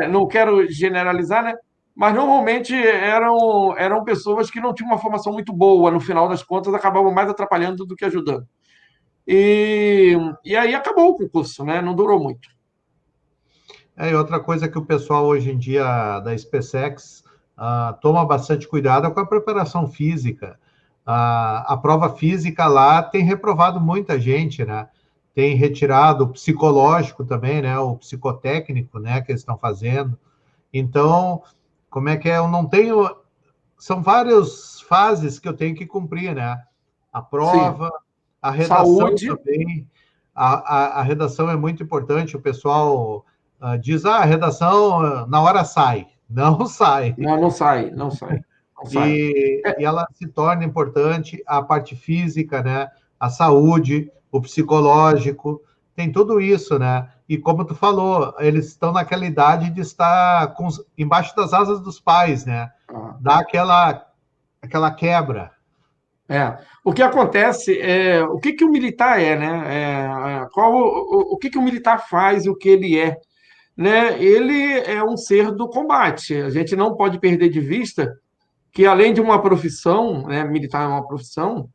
Não quero generalizar, né? Mas normalmente eram pessoas que não tinham uma formação muito boa, no final das contas, acabavam mais atrapalhando do que ajudando. E aí acabou o concurso, né? Não durou muito. E outra coisa que o pessoal hoje em dia da SpaceX toma bastante cuidado é com a preparação física. A prova física lá tem reprovado muita gente, né? Tem retirado o psicológico também, né? O psicotécnico, né? Que eles estão fazendo. Então, como é que é? Eu não tenho... São várias fases que eu tenho que cumprir, né? A Sim. prova, a redação Saúde. também. A redação é muito importante. O pessoal diz, a redação na hora sai. Não sai. Não, não sai, não sai, não sai. E ela se torna importante, a parte física, né? A saúde, o psicológico, tem tudo isso, né? E como tu falou, eles estão naquela idade de estar embaixo das asas dos pais, né? Dá aquela quebra. O que acontece é o que o militar é, né? Qual o que o militar faz e o que ele é, né? Ele é um ser do combate. A gente não pode perder de vista que além de uma profissão, né, militar é uma profissão,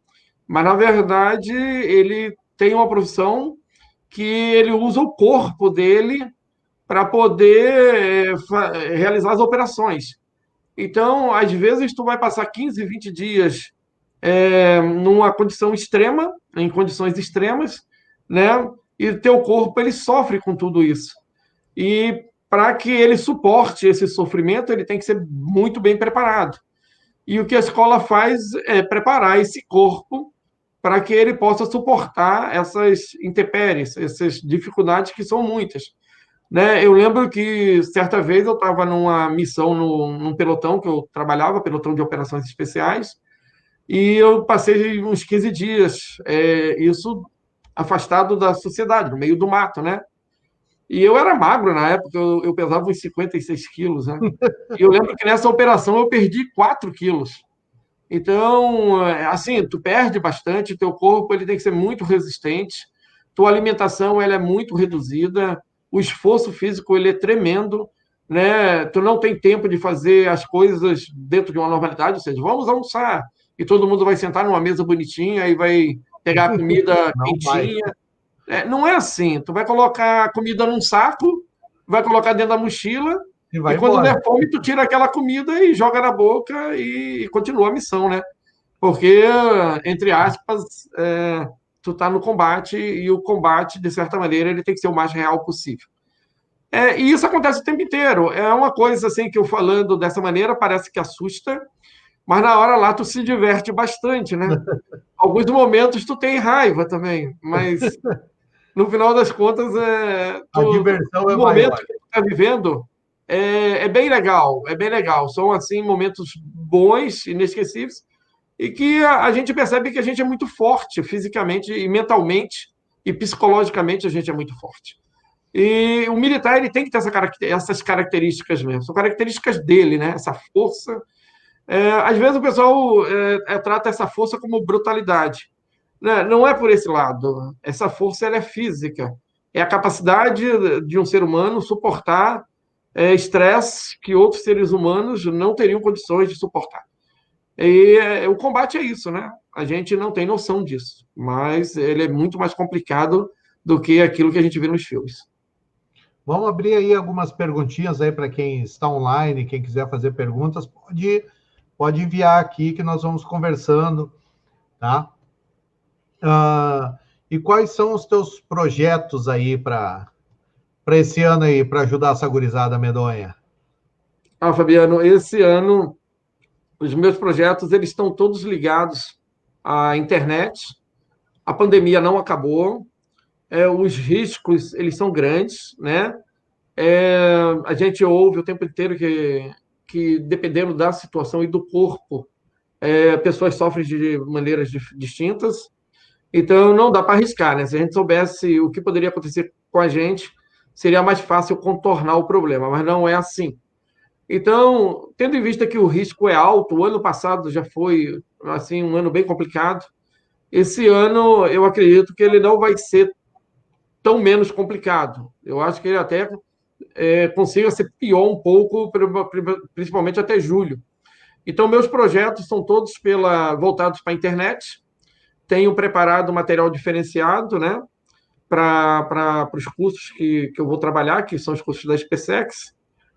mas na verdade ele tem uma profissão que ele usa o corpo dele para poder realizar as operações. Então, às vezes, tu vai passar 15, 20 dias numa condição extrema, em condições extremas, né? E teu corpo ele sofre com tudo isso. E para que ele suporte esse sofrimento, ele tem que ser muito bem preparado. E o que a escola faz é preparar esse corpo para que ele possa suportar essas intempéries, essas dificuldades que são muitas. Né? Eu lembro que certa vez eu estava numa missão num pelotão que eu trabalhava, pelotão de operações especiais, e eu passei uns 15 dias, isso afastado da sociedade, no meio do mato, né? E eu era magro na época, eu pesava uns 56 quilos, né? E eu lembro que nessa operação eu perdi 4 quilos. Então, assim, tu perde bastante, teu corpo ele tem que ser muito resistente, tua alimentação ela é muito reduzida, o esforço físico ele é tremendo, né? Tu não tem tempo de fazer as coisas dentro de uma normalidade, ou seja, vamos almoçar, e todo mundo vai sentar numa mesa bonitinha e vai pegar a comida Não vai. quentinha. Não é assim, tu vai colocar a comida num saco, vai colocar dentro da mochila, E e vai quando embora. der fome, tu tira aquela comida e joga na boca e continua a missão, né? Porque, entre aspas, tu tá no combate e o combate, de certa maneira, ele tem que ser o mais real possível. E isso acontece o tempo inteiro. É uma coisa assim que eu falando dessa maneira parece que assusta, mas na hora lá tu se diverte bastante, né? Alguns momentos tu tem raiva também, mas no final das contas, A diversão o é momento maior. que tu está vivendo é bem legal, é bem legal. São, assim, momentos bons, inesquecíveis, e que a gente percebe que a gente é muito forte fisicamente e mentalmente e psicologicamente a gente é muito forte. E o militar ele tem que ter essas características mesmo, são características dele, né? Essa força. Às vezes o pessoal trata essa força como brutalidade. Né? Não é por esse lado. Essa força ela é física. É a capacidade de um ser humano suportar estresse que outros seres humanos não teriam condições de suportar. E o combate é isso, né? A gente não tem noção disso, mas ele é muito mais complicado do que aquilo que a gente vê nos filmes. Vamos abrir aí algumas perguntinhas aí para quem está online, quem quiser fazer perguntas, pode enviar aqui que nós vamos conversando, tá? E quais são os teus projetos aí para esse ano aí, para ajudar essa gurizada medonha? Fabiano, esse ano os meus projetos eles estão todos ligados à internet. A pandemia não acabou, os riscos eles são grandes, né? A gente ouve o tempo inteiro que dependendo da situação e do corpo, pessoas sofrem de maneiras distintas. Então, não dá para arriscar, né? Se a gente soubesse o que poderia acontecer com a gente, seria mais fácil contornar o problema, mas não é assim. Então, tendo em vista que o risco é alto, o ano passado já foi assim um ano bem complicado. Esse ano, eu acredito que ele não vai ser tão menos complicado. Eu acho que ele até consiga ser pior um pouco, principalmente até julho. Então, meus projetos são todos voltados para a internet. Tenho preparado material diferenciado, né? para os cursos que eu vou trabalhar, que são os cursos da SpaceX,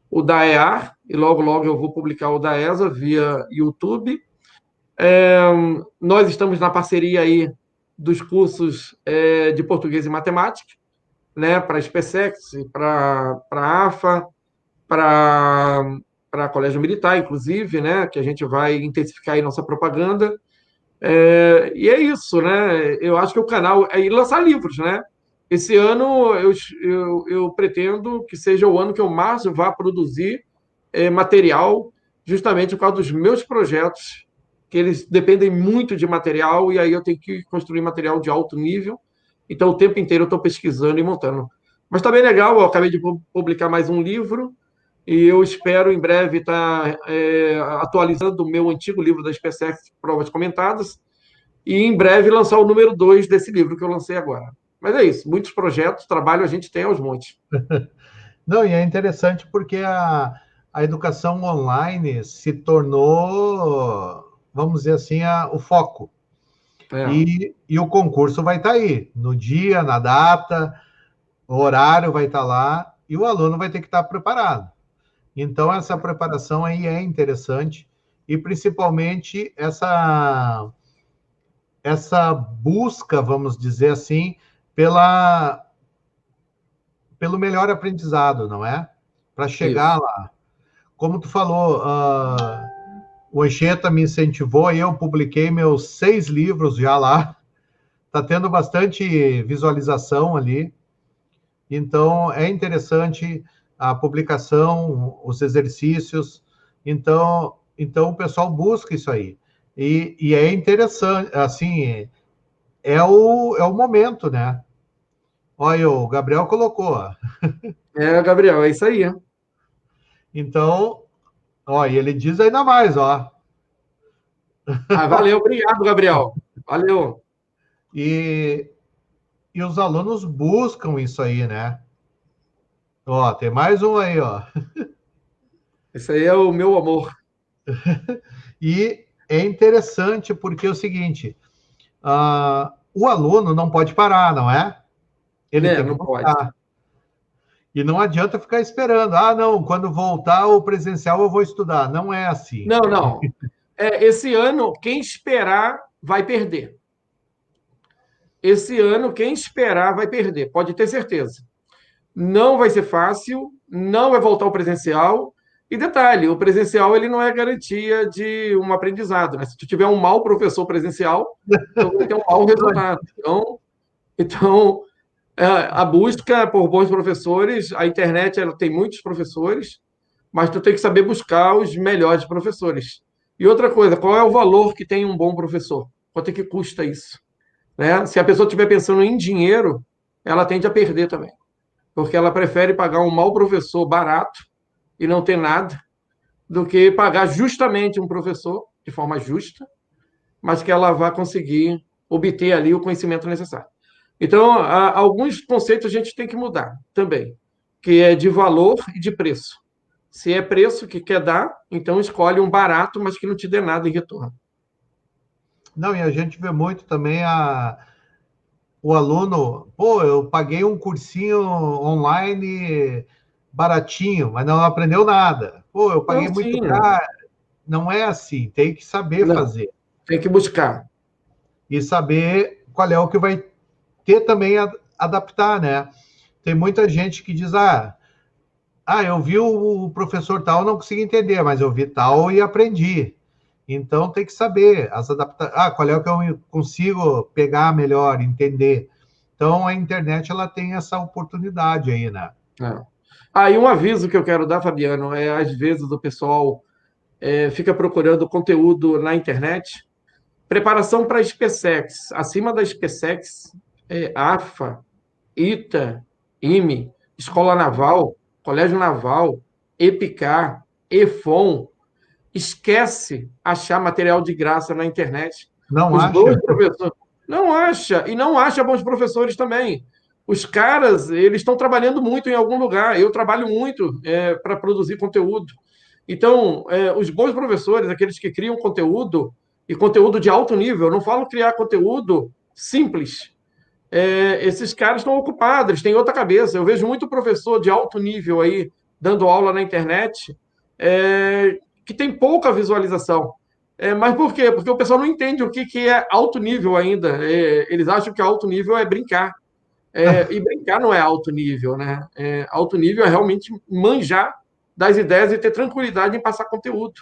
o da EAR, e logo, logo eu vou publicar o da ESA via YouTube. Nós estamos na parceria aí dos cursos de português e matemática, né, para a SpaceX, para a AFA, para Colégio Militar, inclusive, né, que a gente vai intensificar aí nossa propaganda. E é isso, né? Eu acho que o canal é ir lançar livros, né? Esse ano eu pretendo que seja o ano que eu mais vá produzir material, justamente por causa dos meus projetos, que eles dependem muito de material, e aí eu tenho que construir material de alto nível. Então, o tempo inteiro eu estou pesquisando e montando. Mas está bem legal, eu acabei de publicar mais um livro, e eu espero em breve estar atualizando o meu antigo livro da SpaceX, Provas Comentadas, e em breve lançar o número 2 desse livro que eu lancei agora. Mas é isso, muitos projetos, trabalho a gente tem aos montes. Não, e é interessante porque a educação online se tornou, vamos dizer assim, o foco. E o concurso vai estar aí, no dia, na data, o horário vai estar lá, e o aluno vai ter que estar preparado. Então, essa preparação aí é interessante, e principalmente essa busca, vamos dizer assim, pelo melhor aprendizado, não é? Para chegar Isso. lá. Como tu falou, o Anchieta me incentivou e eu publiquei meus 6 livros já lá. Está tendo bastante visualização ali. Então, é interessante a publicação, os exercícios. Então o pessoal busca isso aí. E é interessante, assim, é o momento, né? Olha, o Gabriel colocou. Gabriel, é isso aí. Então, ó, e ele diz ainda mais, ó. Valeu, obrigado, Gabriel. Valeu. E os alunos buscam isso aí, né? Ó, tem mais um aí, ó. Esse aí é o meu amor. E é interessante porque é o seguinte, o aluno não pode parar, não é? Ele tem que Não pode. buscar. E não adianta ficar esperando. Ah, não, quando voltar o presencial eu vou estudar. Não é assim. Não. Esse ano, quem esperar vai perder. Esse ano, quem esperar vai perder, pode ter certeza. Não vai ser fácil, não vai voltar ao presencial. E detalhe, o presencial ele não é garantia de um aprendizado, né? Se tu tiver um mau professor presencial, tu vai ter um mau resultado. Então a busca por bons professores, a internet ela tem muitos professores, mas tu tem que saber buscar os melhores professores. E outra coisa, qual é o valor que tem um bom professor? Quanto é que custa isso? Né? Se a pessoa estiver pensando em dinheiro, ela tende a perder também, porque ela prefere pagar um mau professor barato e não ter nada, do que pagar justamente um professor, de forma justa, mas que ela vá conseguir obter ali o conhecimento necessário. Então, alguns conceitos a gente tem que mudar também, que é de valor e de preço. Se é preço que quer dar, então escolhe um barato, mas que não te dê nada em retorno. Não, e a gente vê muito também o aluno, pô, eu paguei um cursinho online baratinho, mas não aprendeu nada. Pô, eu paguei Não, muito sim, caro. Não é assim, tem que saber não. fazer. Tem que buscar. E saber qual é o que vai ter também a adaptar, né? Tem muita gente que diz, eu vi o professor tal, não consegui entender, mas eu vi tal e aprendi. Então tem que saber as adaptações. Qual é o que eu consigo pegar melhor, entender. Então a internet ela tem essa oportunidade aí, né? E um aviso que eu quero dar, Fabiano, às vezes o pessoal fica procurando conteúdo na internet. Preparação para a SpaceX. Acima da SpaceX, AFA, ITA, IME, Escola Naval, Colégio Naval, EPICAR, EFON. Esquece achar material de graça na internet. Não Os bons acha? professores. Não acha, e não acha bons professores também. Os caras, eles estão trabalhando muito em algum lugar. Eu trabalho muito para produzir conteúdo. Então, os bons professores, aqueles que criam conteúdo, e conteúdo de alto nível, eu não falo criar conteúdo simples. esses caras estão ocupados, eles têm outra cabeça. Eu vejo muito professor de alto nível aí dando aula na internet, que tem pouca visualização. Mas por quê? Porque o pessoal não entende o que é alto nível ainda. Eles acham que alto nível é brincar. E brincar não é alto nível, né? Alto nível é realmente manjar das ideias e ter tranquilidade em passar conteúdo.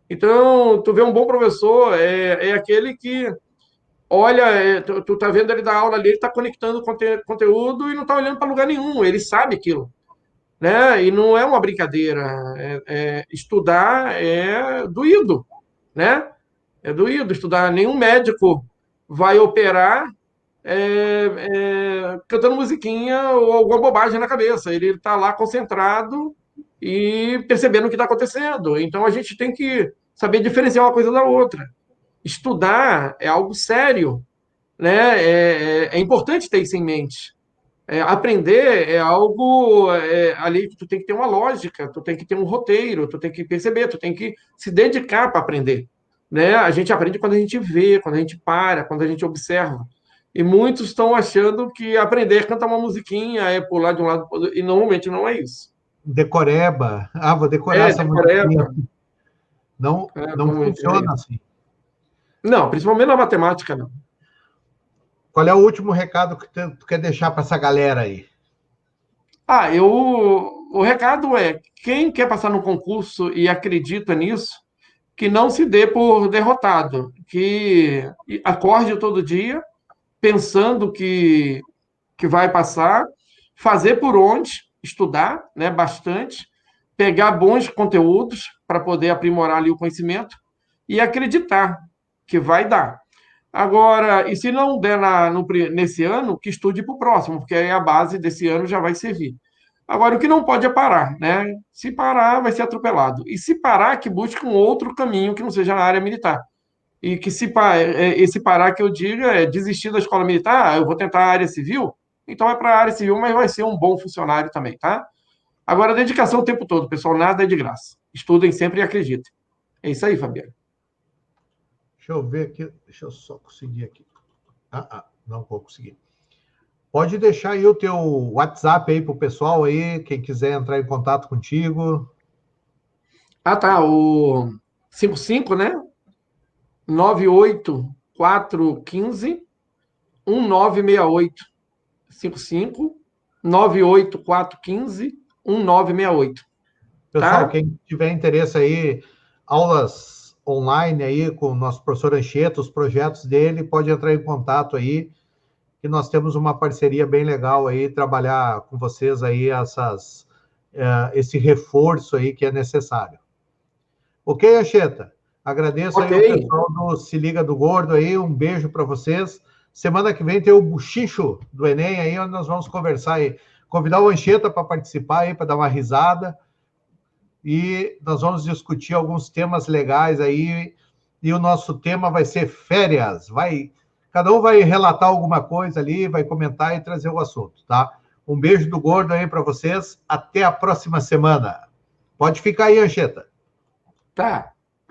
Então, tu vê um bom professor, é aquele que olha, tu tá vendo ele dar aula ali, ele tá conectando conteúdo e não tá olhando para lugar nenhum, ele sabe aquilo, né? E não é uma brincadeira. Estudar é doído, né? É doído estudar. Nenhum médico vai operar cantando musiquinha ou alguma bobagem na cabeça. Ele está lá concentrado e percebendo o que está acontecendo. Então a gente tem que saber diferenciar uma coisa da outra. Estudar é algo sério, né? É importante ter isso em mente. Aprender é algo ali que tu tem que ter uma lógica, tu tem que ter um roteiro, tu tem que perceber, tu tem que se dedicar para aprender, né? A gente aprende quando a gente vê, quando a gente para, quando a gente observa. E muitos estão achando que aprender é cantar uma musiquinha, é pular de um lado para o outro, e normalmente não é isso. Decoreba. Ah, vou decorar essa musiquinha. Decoreba. Não funciona assim. Não, principalmente na matemática, não. Qual é o último recado que tu quer deixar para essa galera aí? O recado é: quem quer passar no concurso e acredita nisso, que não se dê por derrotado, que acorde todo dia pensando que vai passar, fazer por onde, estudar, né, bastante, pegar bons conteúdos para poder aprimorar ali o conhecimento e acreditar que vai dar. Agora, e se não der nesse ano, que estude para o próximo, porque aí a base desse ano já vai servir. Agora, o que não pode é parar, né? Se parar, vai ser atropelado. E se parar, que busque um outro caminho que não seja na área militar. E que esse parar que eu digo é desistir da escola militar, eu vou tentar a área civil, então é para a área civil, mas vai ser um bom funcionário também, tá? Agora, dedicação o tempo todo, pessoal, nada é de graça. Estudem sempre e acreditem. É isso aí, Fabiano. Deixa eu ver aqui, deixa eu só conseguir aqui. Não vou conseguir. Pode deixar aí o teu WhatsApp aí pro pessoal aí, quem quiser entrar em contato contigo. Tá, o 55, né? 98415 1968. 55 98415 1968. Pessoal, Tá? quem tiver interesse aí, aulas online aí com o nosso professor Anchieta, os projetos dele, pode entrar em contato aí, que nós temos uma parceria bem legal aí, trabalhar com vocês aí esse reforço aí que é necessário. Ok, Anchieta? Agradeço aí o pessoal do Se Liga do Gordo aí, um beijo para vocês. Semana que vem tem o Buchicho do Enem aí, onde nós vamos conversar aí, convidar o Anchieta para participar aí, para dar uma risada, e nós vamos discutir alguns temas legais aí, e o nosso tema vai ser férias. Cada um vai relatar alguma coisa ali, vai comentar e trazer o assunto, tá? Um beijo do Gordo aí para vocês, até a próxima semana. Pode ficar aí, Anchieta. Tá.